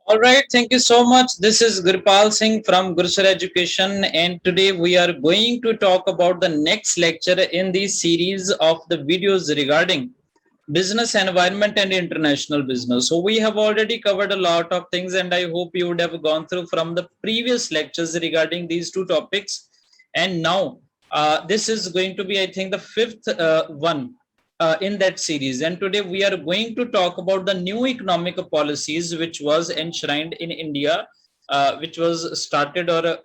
All right, thank you so much. This is Gurpal Singh from Gurpal Education, and today we are going to talk about the next lecture in the series of the videos regarding business environment and international business. So we have already covered a lot of things, and I hope you would have gone through from the previous lectures regarding these two topics. And now this is going to be, I think, the fifth one in that series. And today we are going to talk about the new economic policies which was enshrined in India, which was started or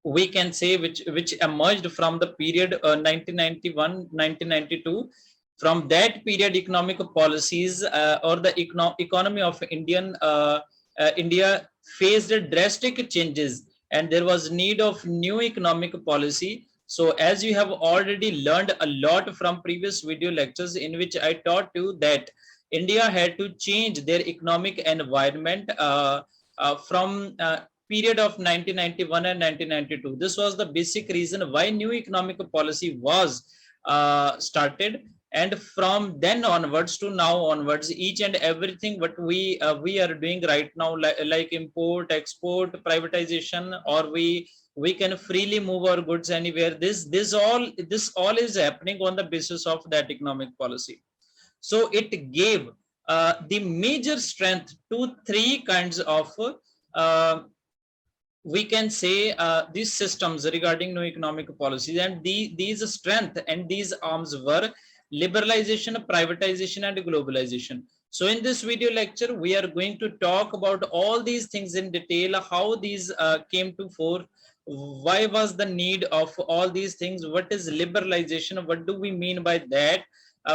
we can say which emerged from the period 1991 1992. From that period, economic policies or the economy of India faced drastic changes, and there was need of new economic policy. So as you have already learned a lot from previous video lectures in which I taught you that India had to change their economic environment from period of 1991 and 1992. This was the basic reason why new economic policy was started, and from then onwards to now onwards, each and everything what we are doing right now, like import, export, privatization, or we can freely move our goods anywhere. This all is happening on the basis of that economic policy. So it gave the major strength to three kinds of uh, we can say these systems regarding new economic policies, and these strength and these arms were liberalization, privatization, and globalization. So in this video lecture we are going to talk about all these things in detail, how these came to fore, why was the need of all these things, what is liberalization, what do we mean by that,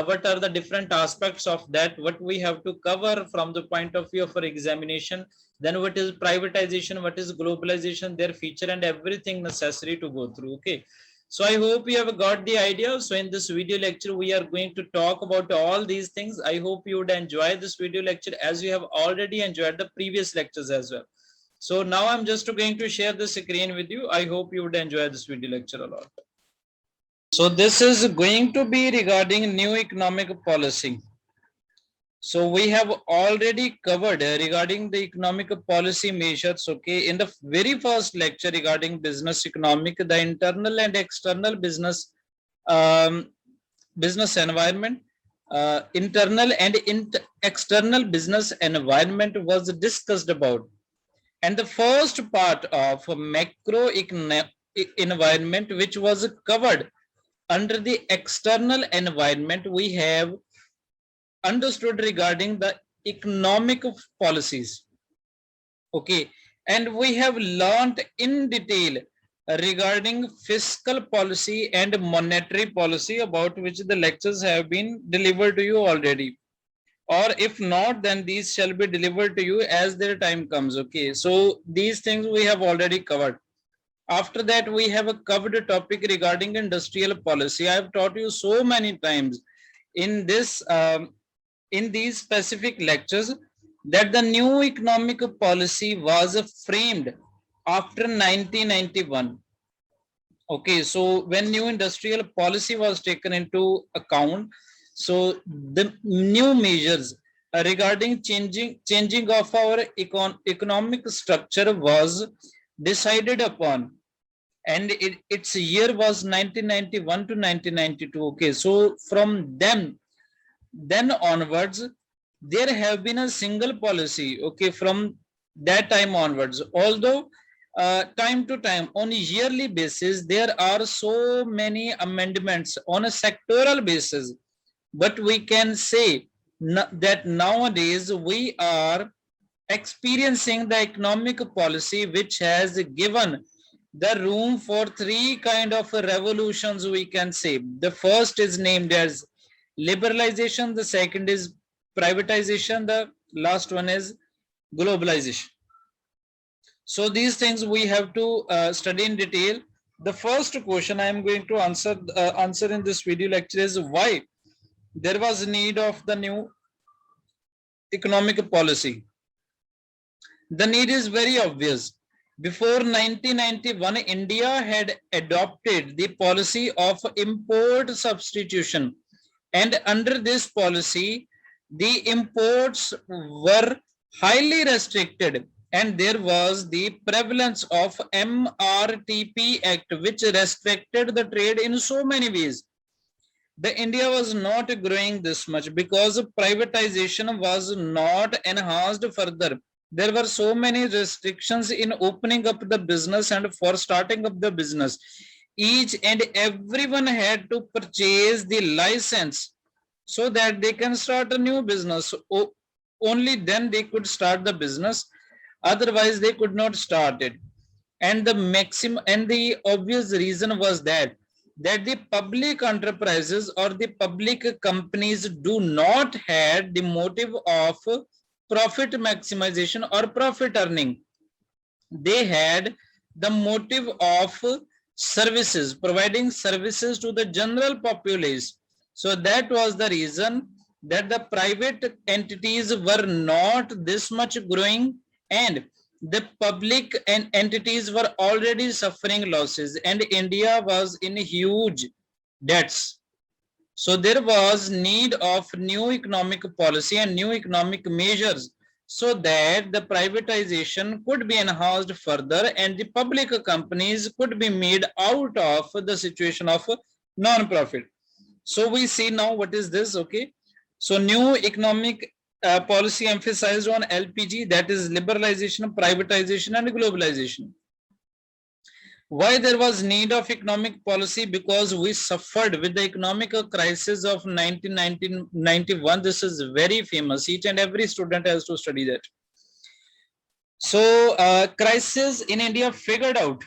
what are the different aspects of that, what we have to cover from the point of view of our examination, then what is privatization, what is globalization, their feature, and everything necessary to go through. Okay, so I hope you have got the idea. So in this video lecture we are going to talk about all these things. I hope you would enjoy this video lecture as you have already enjoyed the previous lectures as well. So now I'm just going to share the screen with you. I hope you would enjoy this video lecture a lot. So this is going to be regarding new economic policy. So we have already covered regarding the economic policy measures, okay, in the very first lecture regarding business economic, the internal and external um, business environment. Internal and external business environment was discussed about. And the first part of macro environment, which was covered under the external environment, we have understood regarding the economic policies. Okay, and we have learned in detail regarding fiscal policy and monetary policy, about which the lectures have been delivered to you already, or if not, then these shall be delivered to you as their time comes. Okay, so these things we have already covered. After that, we have a covered topic regarding industrial policy. I have taught you so many times in this in these specific lectures that the new economic policy was framed after 1991. Okay, so when new industrial policy was taken into account, so the new measures regarding changing of our economic structure was decided upon, and its year was 1991 to 1992. Okay, so from then onwards there have been a single policy. Okay, from that time onwards, although time to time on a yearly basis there are so many amendments on a sectoral basis, but we can say that nowadays we are experiencing the economic policy which has given the room for three kind of revolutions, we can say. The first is named as liberalization, the second is privatization, the last one is globalization. So these things we have to study in detail. The first question I am going to answer in this video lecture is why there was need of the new economic policy. The need is very obvious. Before 1991, India had adopted the policy of import substitution, and under this policy, the imports were highly restricted, and there was the prevalence of MRTP Act, which restricted the trade in so many ways. The India was not growing this much because privatization was not enhanced further. There were so many restrictions in opening up the business and for starting up the business. Each and everyone had to purchase the license so that they can start a new business. Only then they could start the business. Otherwise, they could not start it. And the maximum and the obvious reason was that the public enterprises or the public companies do not have the motive of profit maximization or profit earning. They had the motive of services, providing services to the general populace. So that was the reason that the private entities were not this much growing, and the public and entities were already suffering losses, and India was in huge debts. So there was need of new economic policy and new economic measures so that the privatization could be enhanced further and the public companies could be made out of the situation of non-profit. So we see now what is this, okay? So new economic policy emphasized on LPG, that is liberalization, privatization and globalization. Why there was need of economic policy? Because we suffered with the economic crisis of 1991. This is very famous. Each and every student has to study that. So crisis in India figured out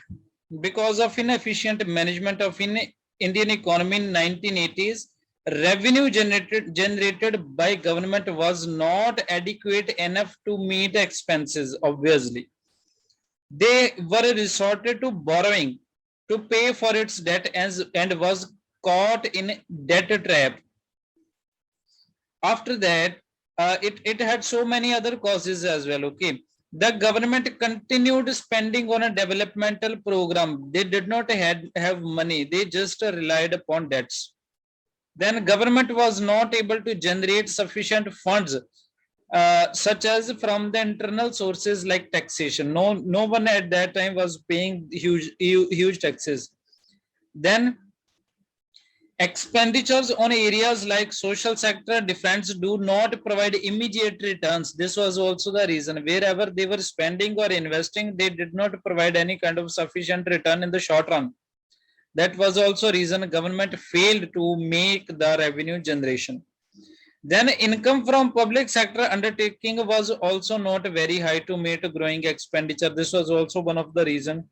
because of inefficient management of Indian economy in 1980s. Revenue generated by government was not adequate enough to meet expenses, obviously. They were resorted to borrowing to pay for its debt and was caught in debt trap. After that, it had so many other causes as well, okay? The government continued spending on a developmental program. They did not have money. They just relied upon debts. Then government was not able to generate sufficient funds such as from the internal sources like taxation. No one at that time was paying huge taxes. Then expenditures on areas like social sector, defense do not provide immediate returns. This was also the reason. Wherever they were spending or investing, they did not provide any kind of sufficient return in the short run. That was also reason government failed to make the revenue generation. Then income from public sector undertaking was also not very high to meet growing expenditure. This was also one of the reason.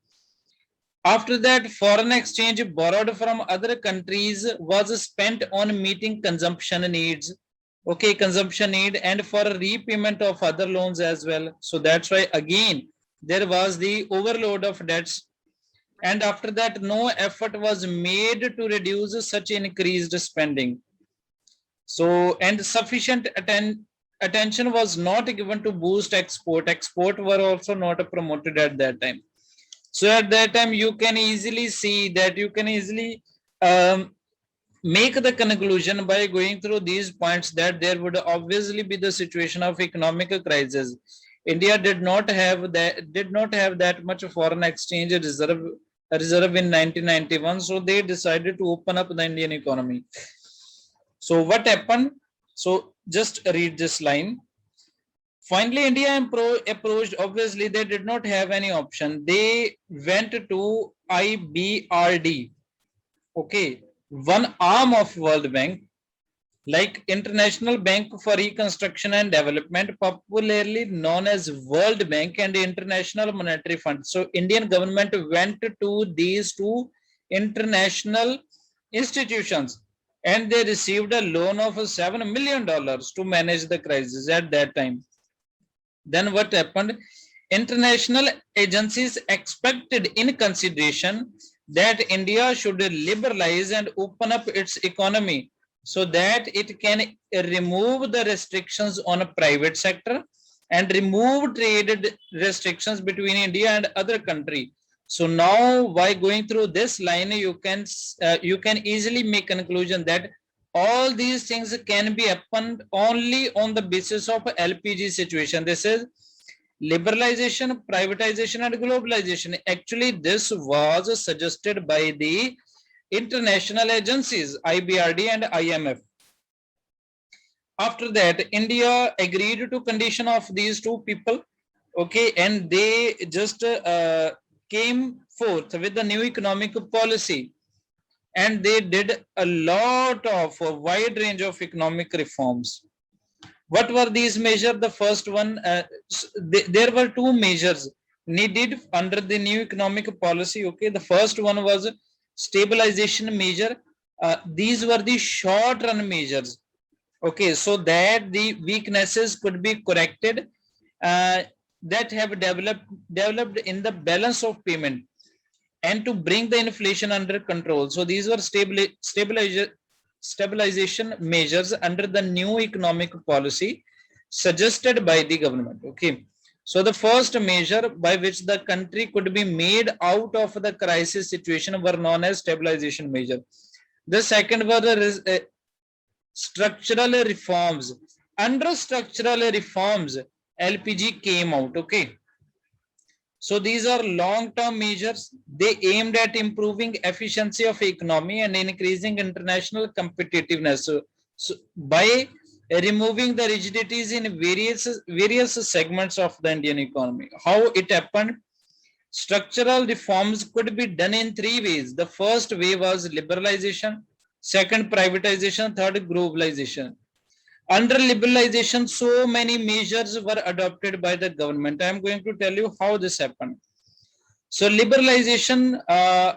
After that, foreign exchange borrowed from other countries was spent on meeting consumption needs. Okay, consumption need and for repayment of other loans as well. So that's why again there was the overload of debts. And after that, no effort was made to reduce such increased spending. So, and sufficient attention was not given to boost export. Export were also not promoted at that time. So at that time, you can easily see that you can easily make the conclusion by going through these points that there would obviously be the situation of economic crisis. India did not have that much foreign exchange reserve in 1991. So they decided to open up the Indian economy. So what happened? So just read this line. Finally, India approached, obviously they did not have any option. They went to IBRD, okay, one arm of World Bank, like International Bank for Reconstruction and Development, popularly known as World Bank and International Monetary Fund. So Indian government went to these two international institutions and they received a loan of $7 million to manage the crisis at that time. Then what happened? International agencies expected in consideration that India should liberalize and open up its economy so that it can remove the restrictions on a private sector and remove trade restrictions between India and other country. So now by going through this line, you can easily make conclusion that all these things can be happened only on the basis of LPG situation. This is liberalization, privatization, and globalization. Actually, this was suggested by the international agencies, IBRD and IMF. After that, India agreed to condition of these two people, okay, and they just came forth with the new economic policy, and they did a lot of a wide range of economic reforms. What were these measures? The first one, there were two measures needed under the new economic policy. Okay, the first one was stabilization measure. These were the short-run measures. Okay, so that the weaknesses could be corrected that have developed in the balance of payment, and to bring the inflation under control. So these were stabilization measures under the new economic policy suggested by the government. Okay, so the first measure by which the country could be made out of the crisis situation were known as stabilization measure. The second were the structural reforms. Under structural reforms, LPG came out. Okay, so these are long-term measures. They aimed at improving efficiency of economy and increasing international competitiveness. So by removing the rigidities in various segments of the Indian economy. How it happened? Structural reforms could be done in three ways. The first way was liberalization, second privatization, third globalization. Under liberalization, so many measures were adopted by the government. I am going to tell you how this happened. So liberalization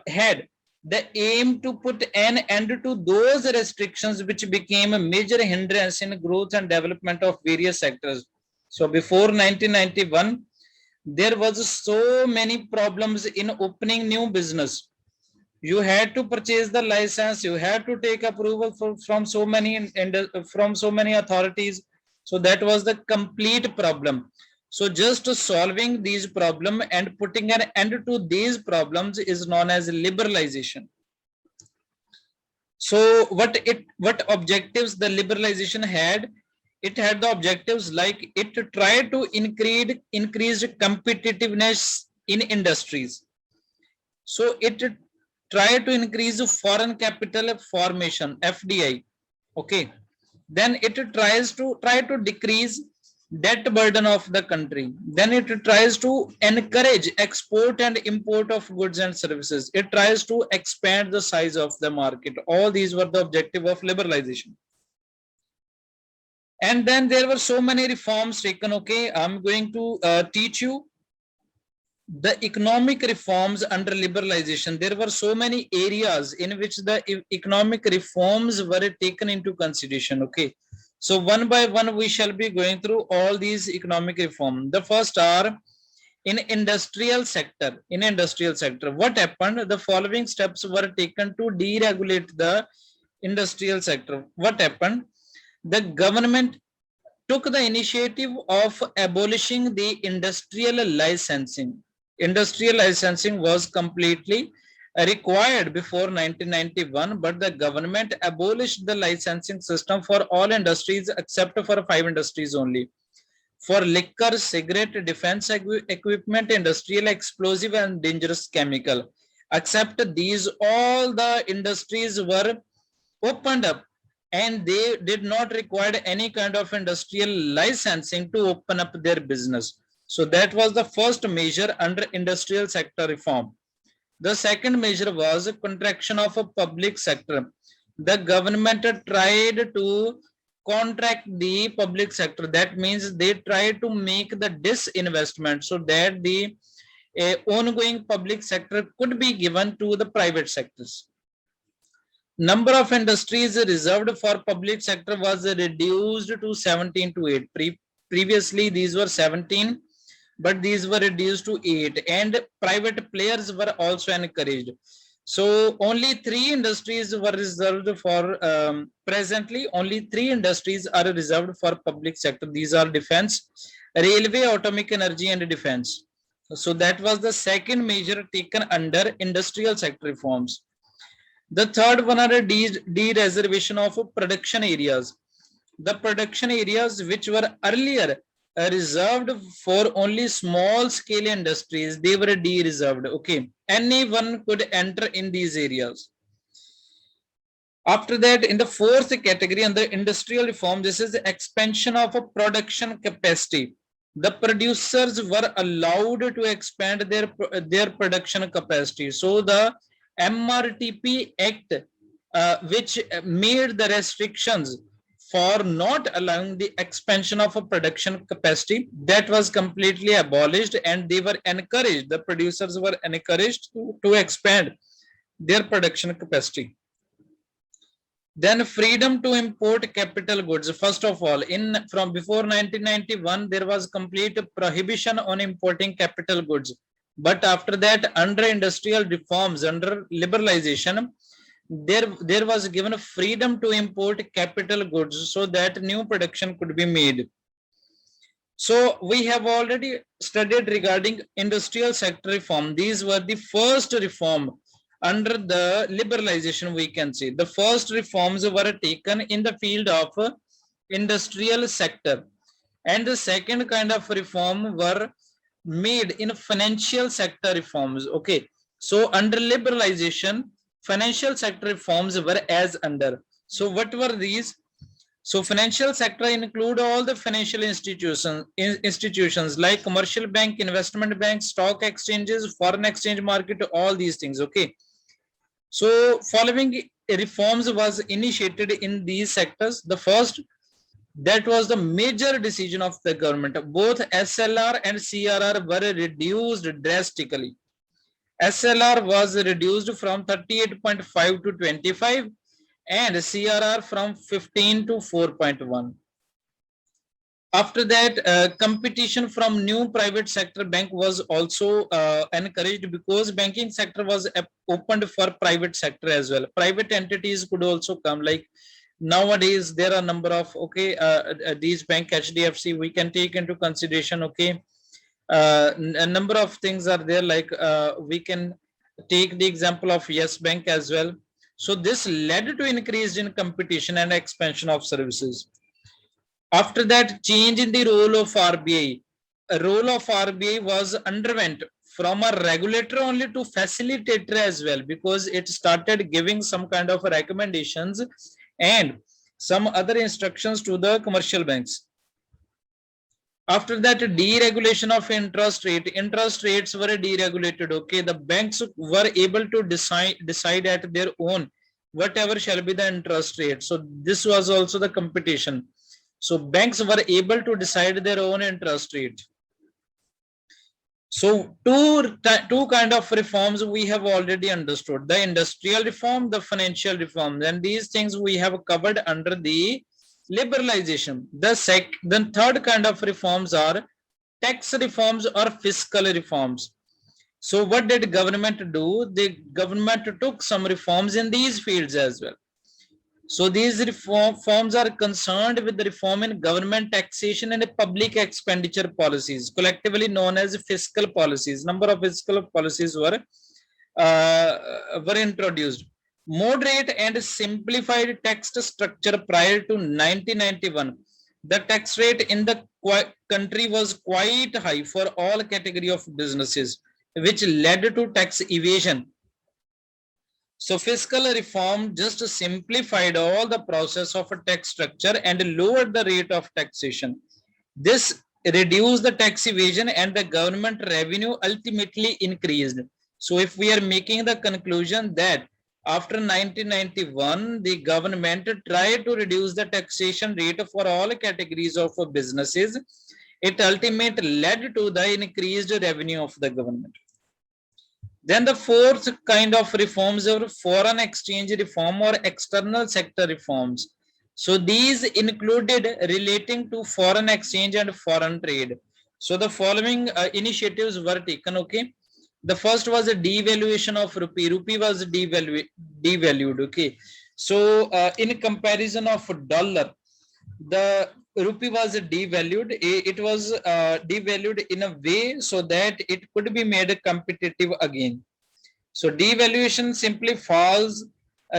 had the aim to put an end to those restrictions which became a major hindrance in growth and development of various sectors. So before 1991, there was so many problems in opening new business. You had to purchase the license, you had to take approval from so many authorities. So that was the complete problem. So just solving these problems and putting an end to these problems is known as liberalization. So what objectives the liberalization had? It had the objectives like it tried to increase competitiveness in industries. So it try to increase foreign capital formation, FDI. Okay, then it try to decrease debt burden of the country. Then it tries to encourage export and import of goods and services. It tries to expand the size of the market. All these were the objective of liberalization. And then there were so many reforms taken. Okay, I'm going to teach you the economic reforms under liberalization. There were so many areas in which the economic reforms were taken into consideration. Okay, so one by one we shall be going through all these economic reform. The first are in industrial sector. In industrial sector, what happened? The following steps were taken to deregulate the industrial sector. What happened? The government took the initiative of abolishing the industrial licensing. Industrial licensing was completely required before 1991, but the government abolished the licensing system for all industries except for 5 industries only. For liquor, cigarette, defense equipment, industrial explosive and dangerous chemical. Except these, all the industries were opened up and they did not require any kind of industrial licensing to open up their business. So that was the first measure under industrial sector reform. The second measure was a contraction of a public sector. The government tried to contract the public sector. That means they tried to make the disinvestment so that the ongoing public sector could be given to the private sectors. Number of industries reserved for public sector was reduced to 17 to 8. Previously, these were 17, but these were reduced to 8, and private players were also encouraged. So only 3 industries were reserved for, presently, only 3 industries are reserved for public sector. These are defense, railway, atomic energy, and defense. So that was the second measure taken under industrial sector reforms. The third one are de-reservation of production areas. The production areas which were earlier reserved for only small scale industries, they were de-reserved. Okay, anyone could enter in these areas. After that, in the fourth category, under industrial reform, this is the expansion of a production capacity. The producers were allowed to expand their production capacity. So the MRTP Act, which made the restrictions for not allowing the expansion of a production capacity, that was completely abolished, and they were encouraged, the producers were encouraged to expand their production capacity. Then freedom to import capital goods. First of all, from before 1991, there was complete prohibition on importing capital goods. But after that, under industrial reforms, under liberalization, there was given freedom to import capital goods so that new production could be made. So we have already studied regarding industrial sector reform. These were the first reform under the liberalization, we can say. The first reforms were taken in the field of industrial sector. And the second kind of reform were made in financial sector reforms. Okay. So under liberalization, financial sector reforms were as under. So what were these? So financial sector include all the financial institutions like commercial bank, investment bank, stock exchanges, foreign exchange market, all these things. Okay. So following reforms was initiated in these sectors. The first, that was the major decision of the government. Both SLR and CRR were reduced drastically. SLR was reduced from 38.5 to 25 and CRR from 15 to 4.1. After that, competition from new private sector bank was also encouraged, because banking sector was opened for private sector as well. Private entities could also come, like nowadays there are number of, okay, these bank HDFC we can take into consideration. Okay, a number of things are there, like we can take the example of Yes Bank as well. So this led to increase in competition and expansion of services. After that, change in the role of RBI. A role of RBI was underwent from a regulator only to facilitator as well, because it started giving some kind of recommendations and some other instructions to the commercial banks. After that, deregulation of interest rates were deregulated. Okay, the banks were able to decide at their own whatever shall be the interest rate. So this was also the competition. So banks were able to decide their own interest rate. So two kind of reforms we have already understood: the industrial reform, the financial reform. And these things we have covered under the liberalization. The third kind of reforms are tax reforms or fiscal reforms. So what did government do? The government took some reforms in these fields as well. So these reforms are concerned with the reform in government taxation and public expenditure policies, collectively known as fiscal policies. Number of fiscal policies were introduced. Moderate and simplified tax structure prior to 1991. The tax rate in the country was quite high for all category of businesses, which led to tax evasion. So fiscal reform just simplified all the process of a tax structure and lowered the rate of taxation. This reduced the tax evasion and the government revenue ultimately increased. So if we are making the conclusion that after 1991, the government tried to reduce the taxation rate for all categories of businesses, it ultimately led to the increased revenue of the government. Then the fourth kind of reforms are foreign exchange reform or external sector reforms. So these included relating to foreign exchange and foreign trade. So the following initiatives were taken. Okay, the first was a devaluation of rupee. Rupee was devalued. Okay, so in comparison of dollar, the rupee was devalued. It was devalued in a way so that it could be made competitive again. So devaluation simply falls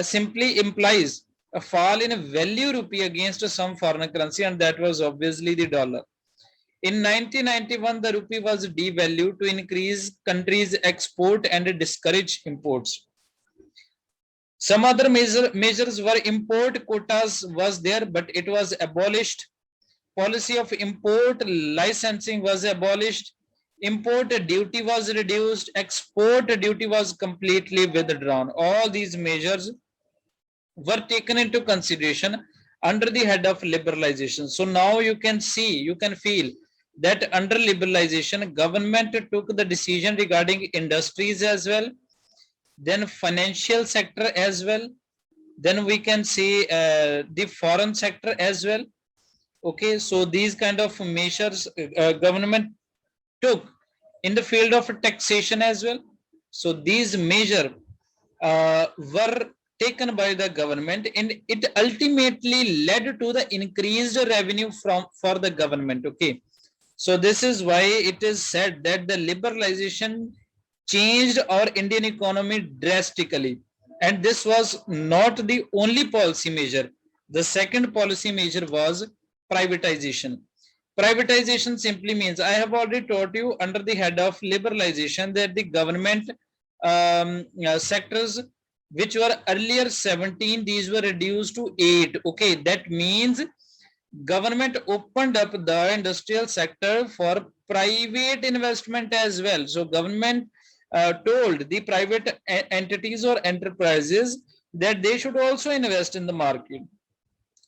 simply implies a fall in value rupee against some foreign currency, and that was obviously the dollar. In 1991, the rupee was devalued to increase countries' export and discourage imports. Some other measures were import quotas was there, but it was abolished. Policy of import licensing was abolished. Import duty was reduced. Export duty was completely withdrawn. All these measures were taken into consideration under the head of liberalization. So now you can see, you can feel that under liberalization, government took the decision regarding industries as well, then financial sector as well, then we can see the foreign sector as well. Okay, so these kind of measures government took in the field of taxation as well. So these measures were taken by the government, and it ultimately led to the increased revenue for the government. Okay, so this is why it is said that the liberalization changed our Indian economy drastically, and this was not the only policy measure. The second policy measure was privatization. Privatization simply means, I have already taught you under the head of liberalization, that the government sectors which were earlier 17, these were reduced to 8. Okay, that means government opened up the industrial sector for private investment as well. So government told the private entities or enterprises that they should also invest in the market.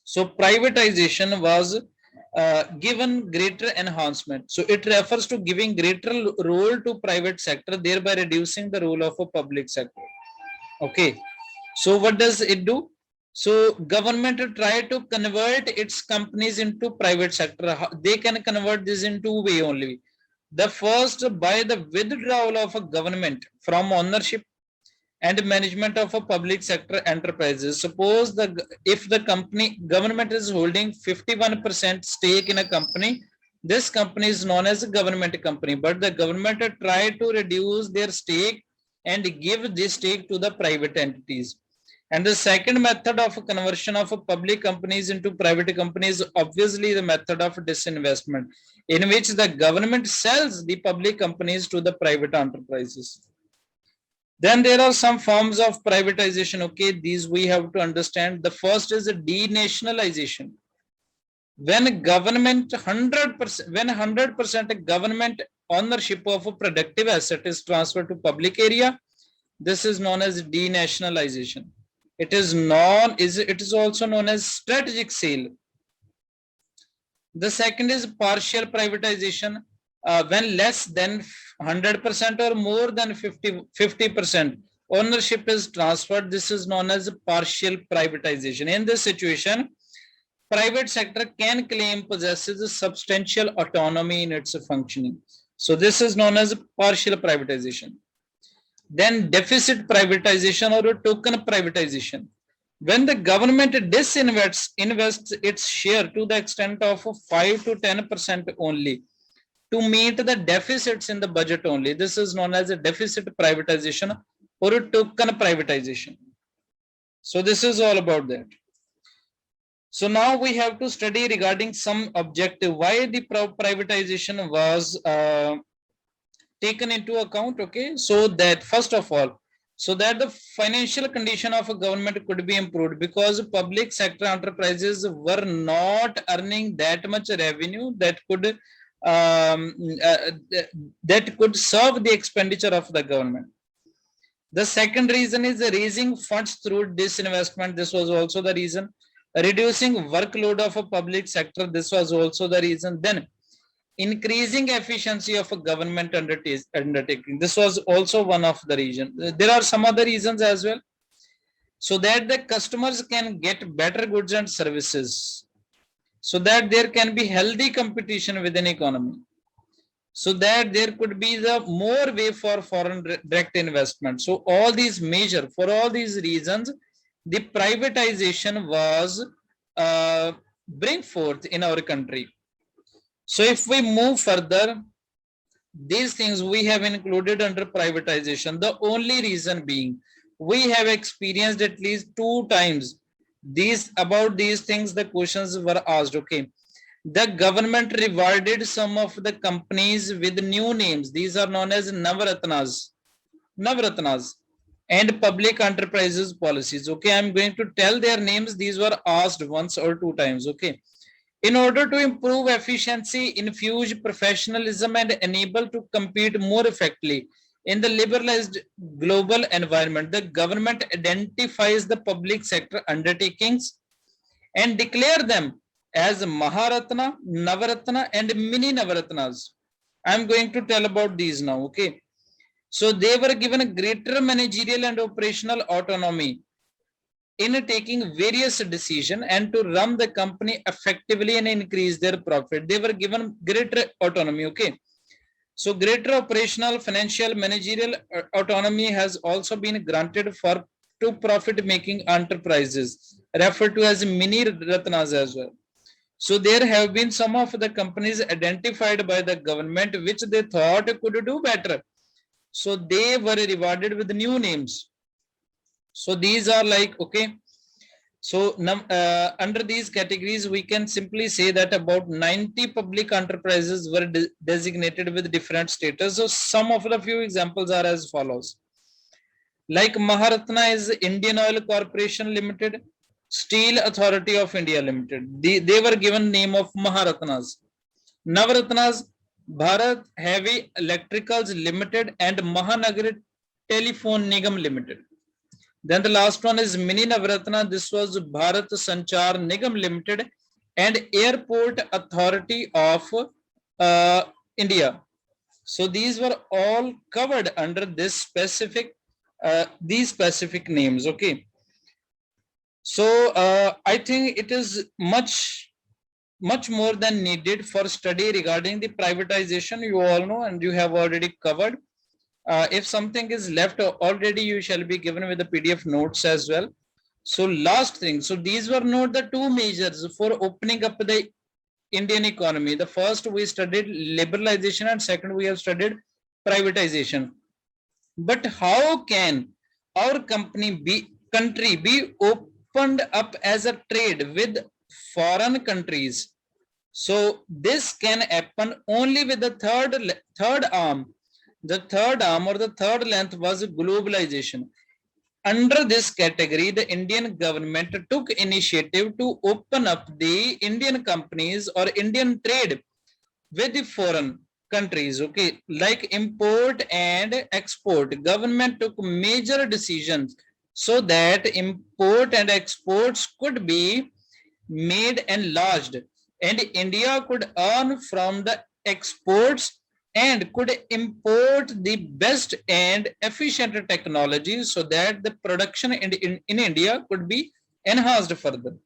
So privatization was given greater enhancement. So it refers to giving greater role to private sector, thereby reducing the role of a public sector. Okay, so what does it do? So government try to convert its companies into private sector. They can convert this in two way only. The first, by the withdrawal of a government from ownership and management of a public sector enterprises. Suppose if the government is holding 51% stake in a company, this company is known as a government company, but the government try to reduce their stake and give this stake to the private entities. And the second method of conversion of public companies into private companies, obviously the method of disinvestment, in which the government sells the public companies to the private enterprises. Then there are some forms of privatization. Okay, these we have to understand. The first is a denationalization. When government 100%, when 100% government ownership of a productive asset is transferred to public area, this is known as denationalization. It is also known as strategic sale. The second is partial privatization. When less than 100% or more than 50% ownership is transferred, this is known as partial privatization. In this situation, private sector can claim possesses substantial autonomy in its functioning. So this is known as partial privatization. Then deficit privatization or token privatization. When the government invests its share to the extent of 5 to 10% only to meet the deficits in the budget only, this is known as a deficit privatization or a token privatization. So this is all about that. So now we have to study regarding some objective, why the privatization was taken into account. Okay, so that first of all, so that the financial condition of a government could be improved, because public sector enterprises were not earning that much revenue that could serve the expenditure of the government. The second reason is raising funds through disinvestment. This was also the reason. Reducing workload of a public sector. This was also the reason. Then increasing efficiency of a government undertaking. This was also one of the reasons. There are some other reasons as well. So that the customers can get better goods and services. So that there can be healthy competition within economy. So that there could be the more way for foreign direct investment. So all these measures, for all these reasons, the privatization was bring forth in our country. So if we move further, these things we have included under privatization. The only reason being, we have experienced at least 2 times about these things. The questions were asked. Okay, the government rewarded some of the companies with new names. These are known as Navratnas and public enterprises policies. Okay, I'm going to tell their names. These were asked once or 2 times. Okay, in order to improve efficiency, infuse professionalism, and enable to compete more effectively in the liberalized global environment, the government identifies the public sector undertakings and declare them as Maharatna, Navaratna, and Mini Navaratnas. I'm going to tell about these now. Okay, so they were given a greater managerial and operational autonomy in taking various decisions and to run the company effectively and increase their profit. They were given greater autonomy. Okay, so greater operational, financial, managerial autonomy has also been granted for to profit making enterprises referred to as mini ratnas as well. So there have been some of the companies identified by the government which they thought could do better, so they were rewarded with new names. So these are like, okay, so under these categories we can simply say that about 90 public enterprises were designated with different status. So some of the few examples are as follows. Like Maharatna is Indian Oil Corporation Limited, Steel Authority of India Limited. They were given name of Maharatnas. Navaratnas, Bharat Heavy Electricals Limited and Mahanagar Telephone Nigam Limited. Then the last one is Mini Navaratna. This was Bharat Sanchar Nigam Limited and Airport Authority of India. So these were all covered under this these specific names. Okay, so I think it is much more than needed for study regarding the privatization. You all know and you have already covered. If something is left already, you shall be given with the PDF notes as well. So last thing, so these were not the two measures for opening up the Indian economy. The first we studied liberalization and second we have studied privatization. But how can our country be opened up as a trade with foreign countries? So this can happen only with the third arm. The third arm or the third length was globalization. Under this category, the Indian government took initiative to open up the Indian companies or Indian trade with the foreign countries. Okay, like import and export. Government took major decisions so that import and exports could be made enlarged and India could earn from the exports and could import the best and efficient technology so that the production in India could be enhanced further.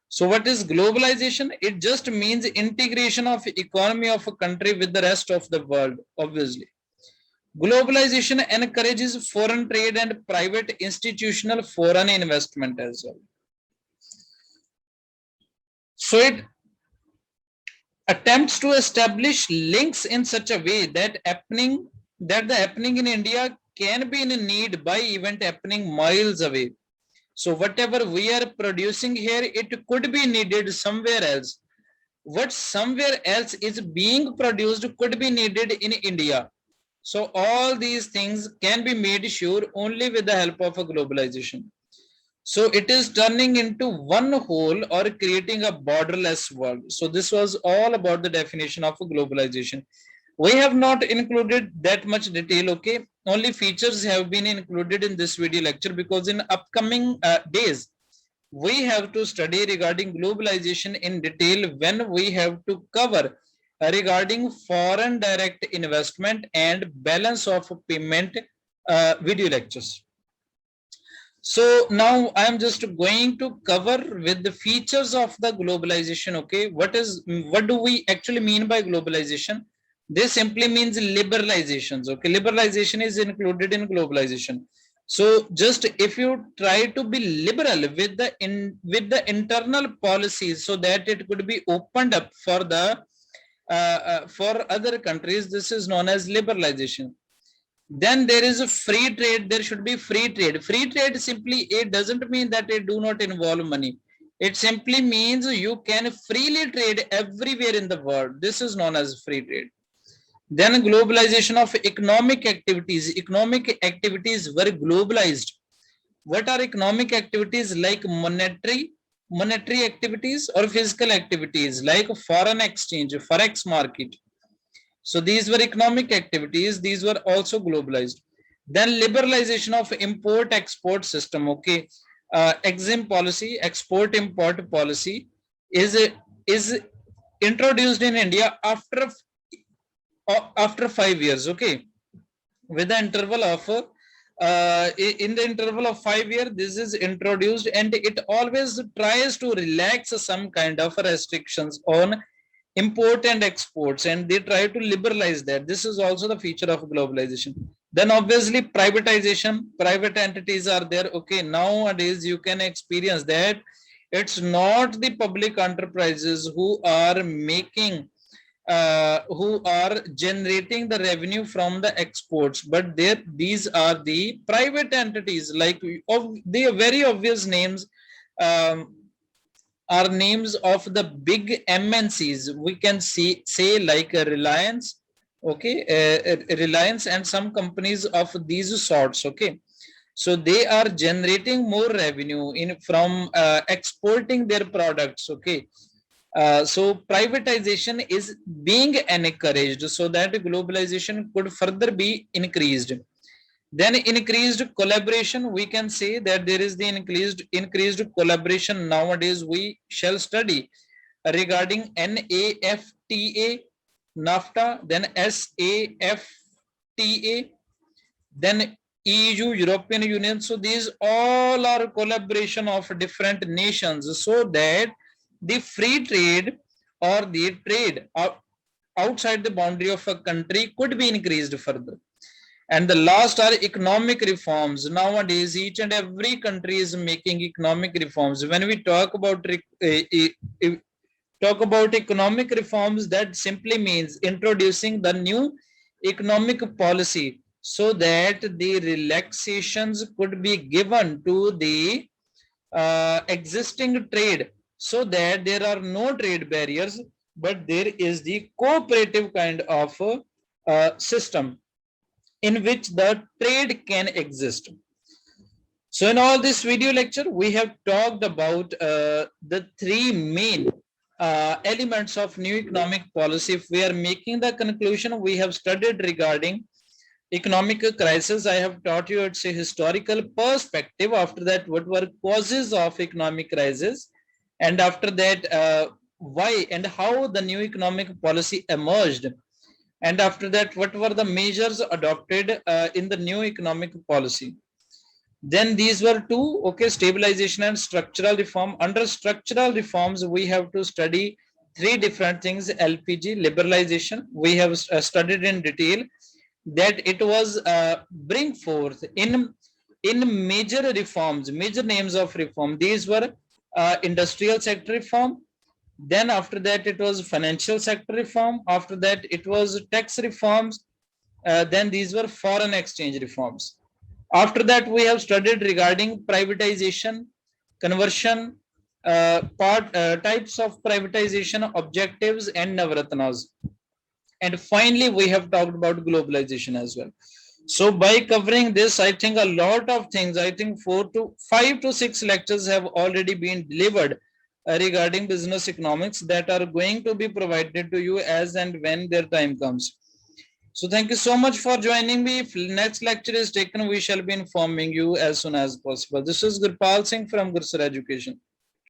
So what is globalization? It just means integration of economy of a country with the rest of the world, obviously. Globalization encourages foreign trade and private institutional foreign investment as well. So it attempts to establish links in such a way that the happening in India can be in need by event happening miles away. So whatever we are producing here, it could be needed somewhere else. What somewhere else is being produced could be needed in India. So all these things can be made sure only with the help of a globalization. So it is turning into one whole or creating a borderless world. So this was all about the definition of globalization. We have not included that much detail. Okay, only features have been included in this video lecture because in upcoming days we have to study regarding globalization in detail when we have to cover regarding foreign direct investment and balance of payment video lectures. So now I am just going to cover with the features of the globalization. Okay, what do we actually mean by globalization? This simply means liberalizations. Okay, liberalization is included in globalization. So just if you try to be liberal with the internal policies so that it could be opened up for the for other countries, this is known as liberalization. Then there is a free trade. There should be free trade. Free trade simply, it doesn't mean that it do not involve money. It simply means you can freely trade everywhere in the world. This is known as free trade. Then globalization of economic activities. Economic activities were globalized. What are economic activities? Like monetary activities or physical activities like foreign exchange, forex market. So these were economic activities. These were also globalized. Then liberalization of import export system. Okay, EXIM policy, export import policy, is introduced in India after 5 years. Okay, with the interval of in the interval of 5 years, this is introduced, and it always tries to relax some kind of restrictions on import and exports, and they try to liberalize that. This is also the feature of globalization. Then obviously privatization, private entities are there. Okay, nowadays you can experience that it's not the public enterprises who are making who are generating the revenue from the exports, but these are the private entities. Like of the very obvious names um, are names of the big MNCs. We can say like Reliance, okay, Reliance and some companies of these sorts. Okay, so they are generating more revenue in from exporting their products. Okay, so privatization is being encouraged so that globalization could further be increased. Then increased collaboration, we can say that there is the increased collaboration. Nowadays we shall study regarding NAFTA, NAFTA, then SAFTA, then EU, European Union. So these all are collaboration of different nations so that the free trade or the trade outside the boundary of a country could be increased further. And the last are economic reforms. Nowadays, each and every country is making economic reforms. When we talk about economic reforms, that simply means introducing the new economic policy so that the relaxations could be given to the existing trade, so that there are no trade barriers, but there is the cooperative kind of system in which the trade can exist. So in all this video lecture, we have talked about the three main elements of new economic policy. If we are making the conclusion, we have studied regarding economic crisis. I have taught you it's a historical perspective. After that, what were causes of economic crisis, and after that, why and how the new economic policy emerged, and after that, what were the measures adopted in the new economic policy. Then these were two, okay, stabilization and structural reform. Under structural reforms, we have to study three different things. LPG, liberalization, we have studied in detail that it was bring forth in major reforms, major names of reform. These were industrial sector reform. Then after that, it was financial sector reform. After that, it was tax reforms. Then these were foreign exchange reforms. After that, we have studied regarding privatization, conversion, types of privatization, objectives, and navratnas. And finally, we have talked about globalization as well. So by covering this, I think a lot of things, I think 5 to 6 lectures have already been delivered regarding business economics that are going to be provided to you as and when their time comes. So thank you so much for joining me. If next lecture is taken, we shall be informing you as soon as possible. This is Gurpal Singh from Gurpal Education.